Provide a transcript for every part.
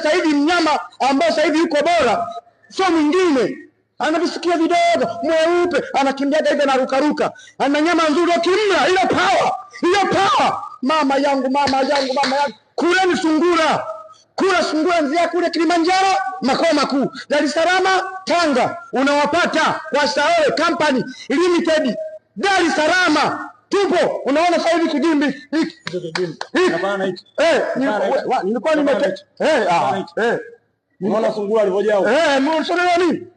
Sasa hivi mnyama ambaye sasa hivi yuko bora sio mwingine, anavisikia vidogo, mweupe, anakimbiaga hivi, anarukaruka, ana nyama nzuri, ukimla ile power. Mama yangu, kuleni sungura. Kula sungura nzia kule Kilimanjaro, makao makuu Dar es Salaam, Tanga, unawapata kwa Saole Company Limited, Dar es Salaam. Tupo, unaona sasa hivi kijimbi hiki. Unaona sungura alivyojao.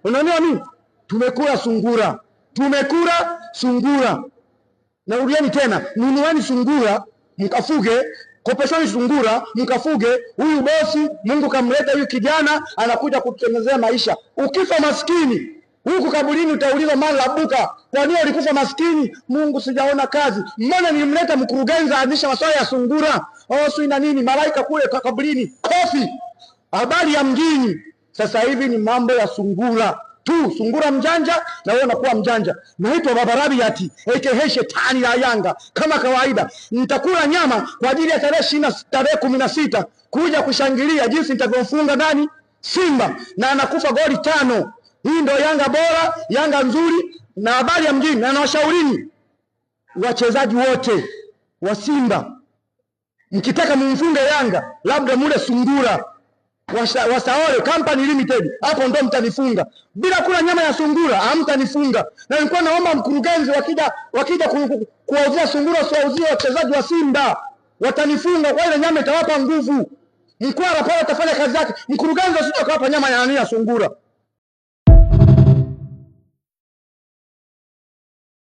Unaona nini? Tumekula sungura. Narudieni tena, nunueni sungura mkafuge, kopeshani sungura mkafuge. Huyu bosi Mungu kamleta huyu kijana, anakuja kutengenezea maisha. Ukifa maskini huku kaburini utaulizwa mali labuka, kwa nini ulikufa maskini? Mungu, sijaona kazi. Mbona nilimleta mkurugenzi aadhisha masuala ya sungura? Si na nini, malaika kule kaburini, kofi. Habari ya mjini sasa hivi ni mambo ya sungura tu. Sungura mjanja na wewe unakuwa mjanja. Naitwa Baba Rabiati aka Shetani la Yanga. Kama kawaida nitakula nyama kwa ajili ya tarehe 16 kuja kushangilia jinsi nitavyomfunga nani, Simba, na anakufa goli 5. Hii ndio Yanga bora, Yanga nzuri. Na habari ya mjini, na nawashaurini wachezaji wote wa Simba, mkitaka mumfunge Yanga labda mule sungura wa Saole Company Limited, hapo ndo mtanifunga. Bila kula nyama ya sungura hamtanifunga. Na nilikuwa naomba mkurugenzi, wakija kuwauzia sungura siwauzie wachezaji wa Simba, watanifunga kwa ile nyama itawapa nguvu. Mkwara pale atafanya kazi yake, mkurugenzi asije kawapa nyama ya sungura.